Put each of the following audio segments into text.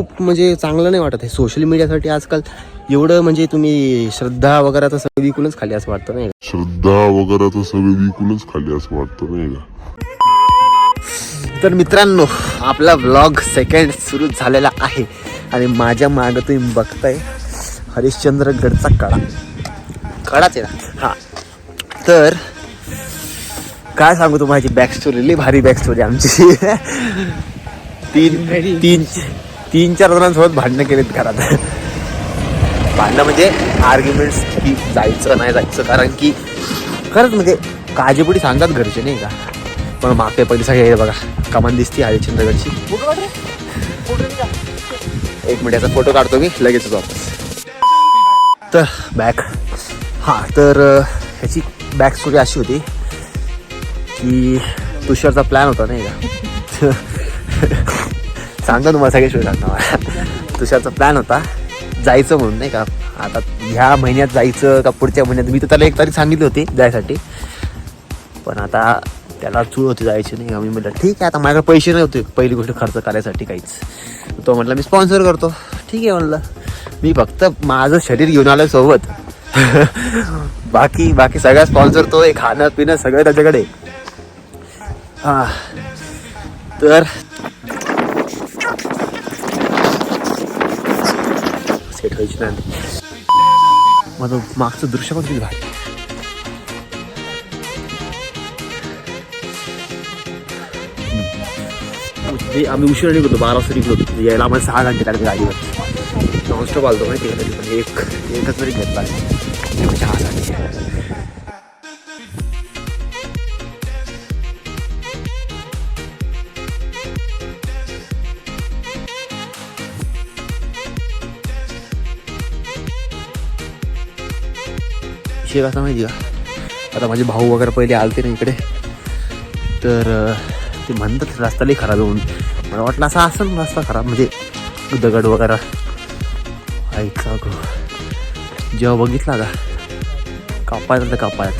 खूप म्हणजे चांगलं नाही वाटत आहे सोशल मीडियासाठी आजकाल एवढं. म्हणजे तुम्ही श्रद्धा वगैरे तर सगळं विकूनच खाली असं वाटतं नाही का? श्रद्धा वगैरे तर सगळं विकूनच खाली असं वाटतं नाही का? तर मित्रांनो, आपला व्लॉग सेकंड सुरू झालेला आहे आणि माझ्या मागं तुम्ही बघताय हरिश्चंद्रगडचा कडाच आहे ना. हा, तर काय सांगू तुम्हाला बॅक स्टोरी, लई भारी बॅक स्टोरी आमची. तीन चार जणांसोबत भांडणं केलीत घरात. भांडणं म्हणजे आर्ग्युमेंट्स की जायचं नाही जायचं, कारण की खरंच म्हणजे काळजीपुटी सांगतात घरचे नाही का. पण मागते पहिली सगळे बघा कमान दिसती हरिश्चंद्रगडची. एक मिनिटाचा फोटो काढतो मी, लगेच वापस. तर बॅक, हां, तर ह्याची बॅक स्टोरी अशी होती की तुषारचा प्लॅन होता नाही का. सांगतो तुम्हाला सगळे स्टोरी सांगतो. तुषारचा प्लॅन होता जायचं म्हणून नाही का. आता ह्या महिन्यात जायचं का पुढच्या महिन्यात, मी तर त्याला 1 तारीख सांगितली होती जायसाठी, पण आता त्याला चूळ होती जायची नाही का. मी म्हटलं ठीक आहे, आता माझ्याकडे पैसे नव्हते पहिली गोष्ट खर्च करायसाठी काहीच. तो म्हटलं मी स्पॉन्सर करतो. ठीक आहे म्हणलं, मी फक्त माझं शरीर घेऊन आलं सोबत. बाकी सगळ्या स्पॉन्सर तो आहे, खाणं पिणं सगळं त्याच्याकडे. हां, तर सेट व्हायची नाही. माझं मागचं दृश्य पण किती भारी. आम्ही उशिरा निघतो, 12 वाजता निघलो होतो. यायला आम्हाला 6 घंटे लागले गाडीवर. नॉनस्टॉप आलतो माहिती आहे का. पण एकच तरी घेतला चहासाठी. विषय कसा माहिती का, आता माझे भाऊ वगैरे पहिले आलते ना इकडे, तर ते म्हणतात रस्ता लई खराब होऊन. मला वाटलं असं असं रस्ता खराब म्हणजे दगड वगैरे. ऐका गो, जेव्हा बघितला का कापायचं तर कापायत.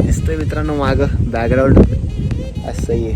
दिसतोय मित्रांनो मागं बॅकग्राऊंड असं आहे.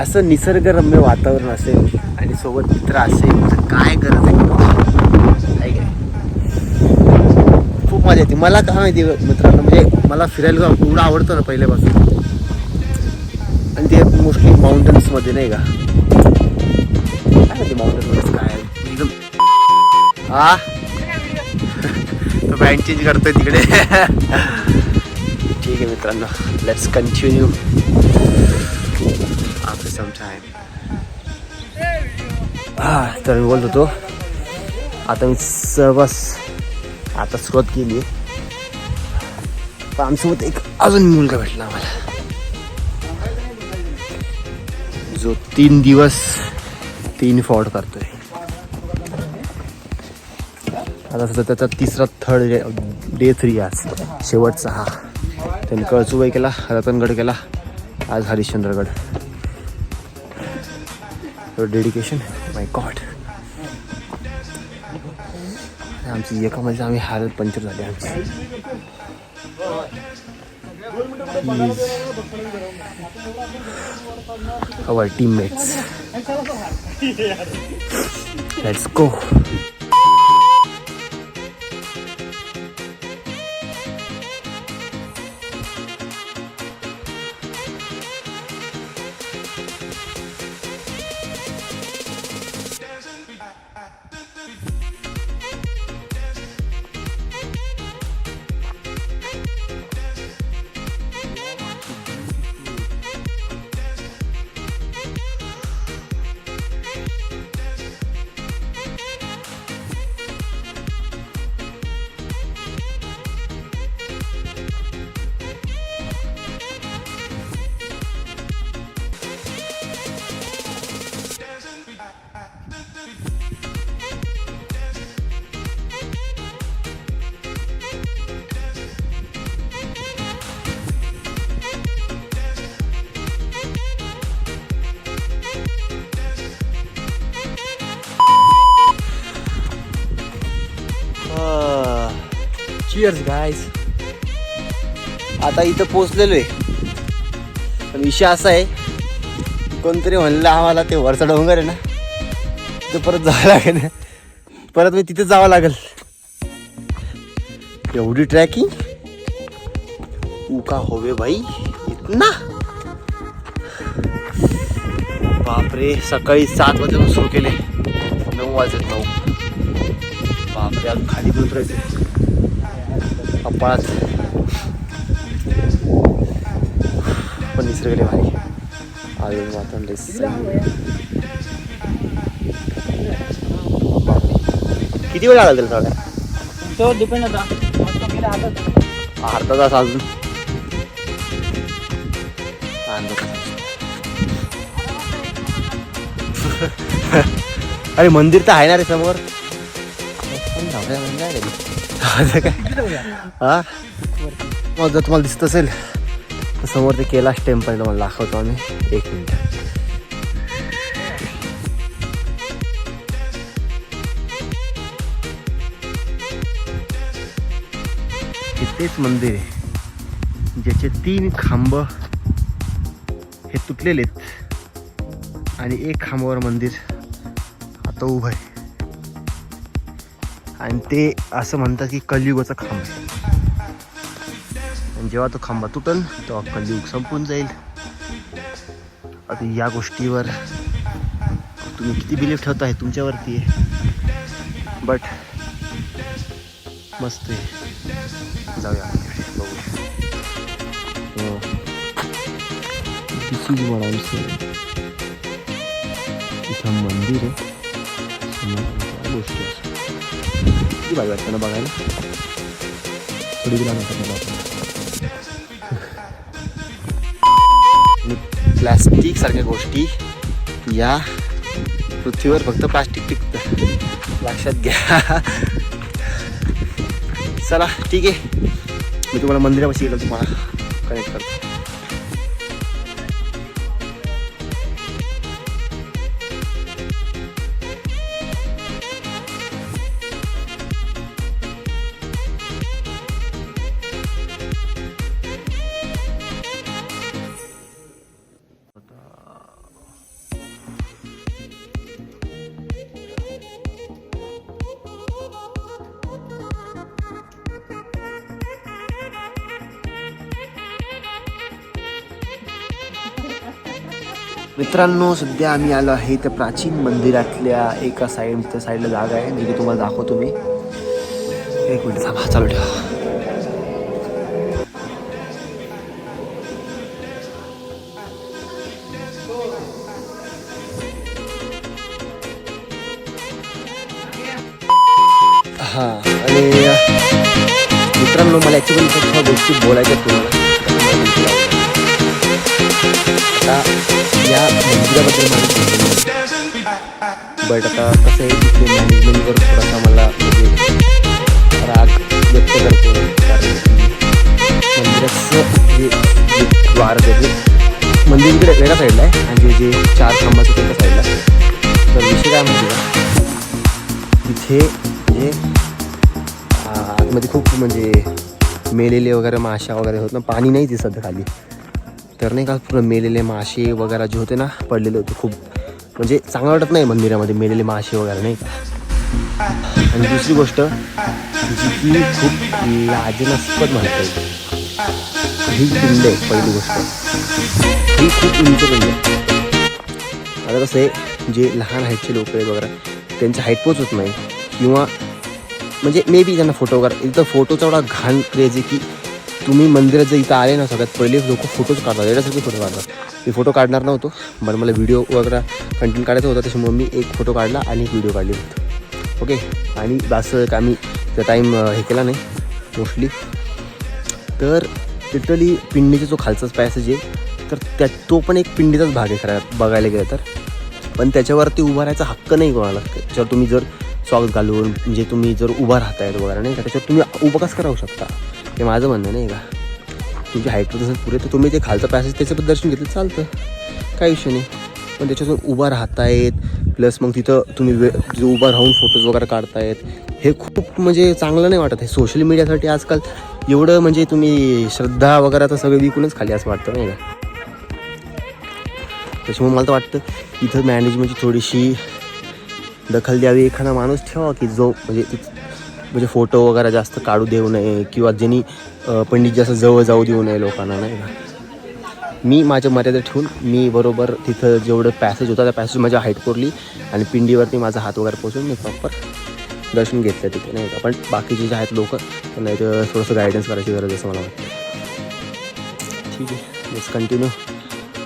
असं निसर्गरम्य वातावरण असेल आणि सोबत मित्र असेल तर काय गरज आहे काय. खूप मजा येते. मला काय माहिती मित्रांनो, म्हणजे मला फिरायला एवढं आवडतं ना पहिल्यापासून. आणि ते मोस्टली माउंटन्समध्ये नाही का. काय माहिती माउंटन्समध्येच काय एकदम. हा, तो बँड चेंज करतोय तिकडे. ठीक आहे मित्रांनो, let's continue after some time. तर मी बोलत होतो, आता मी बस आता सुरुवात केली आहे. पण आमच्यासोबत एक अजून मुलगा भेटला आम्हाला, जो 3 दिवस 3 फॉर्ट करतोय. आता सुद्धा त्याचा थर्ड डे 3 आज शेवटचा. हा, त्यांनी कळसुबाई केला, रतनगड केला, आज हरिश्चंद्रगड. डेडिकेशन माय गॉड. आमची एका म्हणजे आम्ही हालत पंक्चर झाली आमची. our teammates. Let's go. Cheers guys. आता इथं पोचलेलो आहे, पण विषय असा आहे, कोणतरी म्हणलं आम्हाला ते वरचा डोंगर आहे ना तिथं परत जावं लागेल, परत मी तिथे जावं लागेल. एवढी ट्रॅकिंग उका होवे भाई इतना. बापरे, सकाळी 7 वाजल्यापासून सुरू केले, 9 वाजत 9. बापरे, अजून खाली पण उतरायचं कपाळात. पण निसर्गले भारी अजून वातावरण. किती वेळ लागेल त्याला? तो डिपेंड होता अर्धा तास अजून. अरे मंदिर तर आहे ना रे समोर. हा मग जर तुम्हाला दिसत असेल तर समोर ते कैलाश टेम्पल मला दाखवतो आम्ही. 1 मिनिट. तेच मंदिर आहे ज्याचे 3 खांब हे तुटलेले आहेत आणि 1 खांबावर मंदिर आता उभं आहे. आणि ते असं म्हणतात की कलियुगाचा खांब आहे. आणि जेव्हा तो खांबा तुटन तेव्हा कलियुग संपून जाईल. आता या गोष्टीवर तुम्ही किती बिलीफ ठेवता आहे तुमच्यावरती आहे, बट मस्त आहे. जाऊया बघूया. This is what I am saying. इथं मंदिर आहे, गोष्टी असं किती भारी वाटतं ना बघायला. थोडी गेला प्लॅस्टिक सारख्या गोष्टी या पृथ्वीवर फक्त प्लास्टिक टिकतं, लक्षात घ्या. चला ठीक आहे, मी तुम्हाला मंदिरापाशी गेलो तुम्हाला कनेक्ट करतो. मित्रांनो, सध्या आम्ही आलो आहे त्या प्राचीन मंदिरातल्या एका साईडला जागा आहे जी की तुम्हाला दाखवतो मी. 1 मिनिट थांबा, चालू ठेवा. हा, आणि मित्रांनो मला ॲक्च्युअली खूप गोष्टी बोलायच्या तुम्हाला. आता या मंदिराबद्दल माहिती, बट आता कसं आहे तिथे मॅनेजमेंटवर थोडासा मला म्हणजे राग व्यक्त करतो. कारण मंदिराचं जे द्वार जे मंदिर इकडे वेगळ्या साईडला आहे आणि जे 4 खांबाचं त्या साईडला. तर विषय काय माहिती का, तिथे म्हणजे आतमध्ये खूप म्हणजे मेलेले वगैरे माशा वगैरे होत ना, पाणी नाही दिसत खाली. तर नाही का पूर्ण मेलेले मासे वगैरे जे होते ना पडलेले होते. खूप म्हणजे चांगलं वाटत नाही मंदिरामध्ये मेलेले मासे वगैरे, नाही का. आणि दुसरी गोष्ट जी की खूप लाजनास्पद म्हणता येईल, ही पिंड आहे. पहिली गोष्ट ही खूप उंच पिंड आहे. आता कसं आहे, जे लहान हाईटचे लोक आहेत वगैरे त्यांच्या हाईट पोचत नाही, किंवा म्हणजे मे बी त्यांना फोटो वगैरे. इथं फोटोचा एवढा घाण क्रेज आहे की तुम्ही मंदिरात जर इथं आले ना, सगळ्यात पहिले लोक फोटोज काढतात, याच्यासारखे फोटो काढतात. मी फोटो काढणार नव्हतो, बरं मला व्हिडिओ वगैरे कंटेंट काढायचं होतं, त्याच्यामुळे मी एक फोटो काढला आणि एक व्हिडिओ काढली होती. ओके, आणि असं का आम्ही त्या टाईम हे केला नाही मोस्टली. तर लिटरली पिंडीचा जो खालचाच पॅसेज आहे, तर तो पण एक पिंडीचाच भाग आहे खरं बघायला गेलं तर. पण त्याच्यावरती उभा राहायचा हक्क नाही कोणाला. त्याच्यावर तुम्ही जर स्वागत घालून म्हणजे तुम्ही जर उभा राहतायत वगैरे, नाही का, त्याच्यावर तुम्ही उभं कसं राहू शकता, हे माझं म्हणणं नाही का. तुमची हाईट जसं पुरे तर तुम्ही ते खालचं पॅसेज त्याच्याबद्दल दर्शन घेतलं चालतं, काही विषय नाही. पण त्याच्यातून उभा राहतायत, प्लस मग तिथं तुम्ही तिथं उभं राहून फोटोज वगैरे काढतायत. हे खूप म्हणजे चांगलं नाही वाटत. हे सोशल मीडियासाठी आजकाल एवढं म्हणजे तुम्ही श्रद्धा वगैरे तर सगळं विकूनच खाली असं वाटतं नाही का. त्याच्यामुळे मला तर वाटतं इथं मॅनेजमेंटची थोडीशी दखल द्यावी. एखादा माणूस ठेवा की जो म्हणजे फोटो वगैरे जास्त काढू देऊ नये किंवा ज्यांनी पंडित जास्त जवळ जाऊ देऊ नये लोकांना नाही का. मी माझ्या मर्यादा ठेवून मी बरोबर तिथं जेवढं पॅसेज होता त्या पॅसेज माझ्या हाईट कोरली आणि पिंडीवरती माझा हात वगैरे पोचून मी प्रॉपर दर्शन घेतलं तिथे नाही का. पण बाकीचे जे आहेत लोक त्यांना इथं थोडंसं गायडन्स करायची गरज असं मला वाटतं. ठीक आहे, लेट्स कंटिन्यू.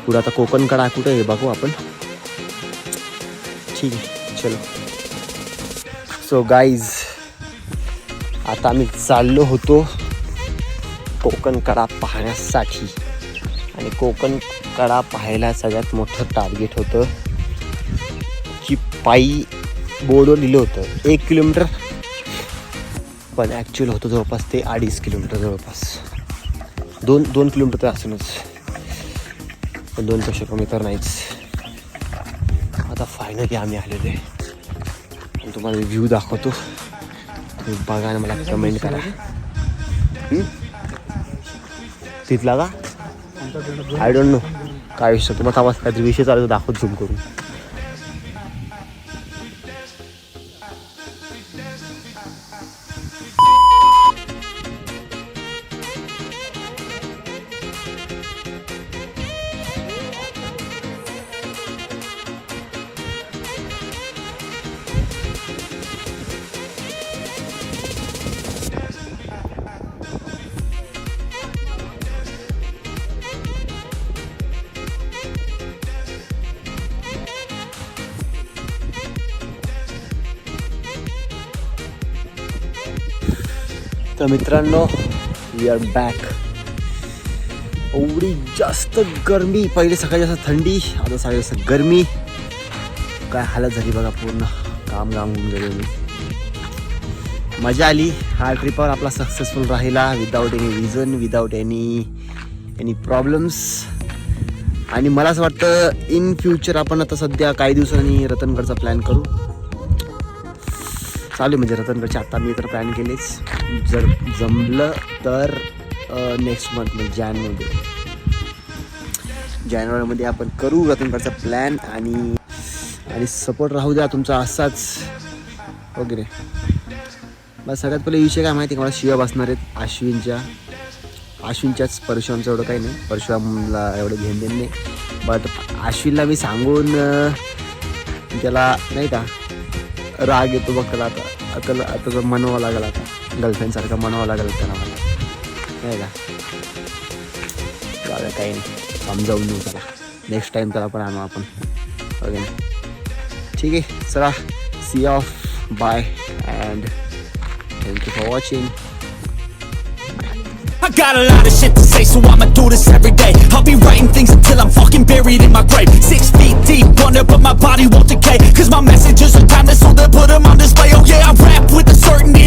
पुढं आता कोकणकडा कुठे आहे बघू आपण. ठीक आहे, चलो. सो गाईज, आता आम्ही चाललो होतो कोकणकडा पाहण्यासाठी. आणि कोकणकडा पाहायला सगळ्यात मोठं टार्गेट होतं की पायी बोर्डवर लिहिलं होतं 1 किलोमीटर, पण ॲक्च्युअल होतं जवळपास ते 2.5 किलोमीटर जवळपास. 2 किलोमीटर तर असूनच, पण 2पेक्षा कमी तर नाहीच. आता फायनली आम्ही आलेलो आहे आणि तुम्हाला व्ह्यू दाखवतो. तुम्ही बघा आणि मला कमेंट करा. तिथला का आय डोंट नो काय विषय. तुम्हाला आवाज काहीतरी विषय चालू दाखवत झूम करून. तर मित्रांनो, वी आर बॅक. एवढी जास्त गरमी, पहिले सकाळी जास्त थंडी, आता सकाळी जास्त गरमी. काय हालत झाली बघा, पूर्ण काम होऊन गेले मी. मजा आली. हा ट्रिपवर आपला सक्सेसफुल राहिला without any reason, without any problems. आणि मला असं वाटतं इन फ्युचर आपण आता सध्या काही दिवसांनी रतनगडचा प्लॅन करू. चालू म्हणजे रतनगडचे आत्ता मी तर प्लॅन केलेच. जर जमलं तर नेक्स्ट मंथ म्हणजे जानेवारीमध्ये आपण करू रतनगडचा प्लॅन. आणि सपोर्ट राहू द्या तुमचा असाच वगैरे. बस सगळ्यात पहिले विषय काय माहिती आहे का, मला शिव्या बसणार आहेत अश्विनच्याच. परशुरामचं एवढं काही नाही, परशुरामला एवढं घेऊन देणं नाही. बट अश्विनला मी सांगून त्याला नाही का राग येतो बघ त्याला. आता मनवावं लागेल, आता गर्लफ्रेंडसारखं मनवावं लागेल त्याला मला नाही का. चालेल, काही नाही, समजावून देऊ त्याला. नेक्स्ट टाईम त्याला पण आणू आपण ओके. ठीक आहे, चला, see off, bye and thank you for watching. I got a lot of shit to say, so I'ma do this every day. I'll be writing things until I'm fucking buried in my grave. 6 feet deep under, but my body won't decay. Cause my messages are timeless, so they'll put them on display. Oh yeah, I rap with a certainty.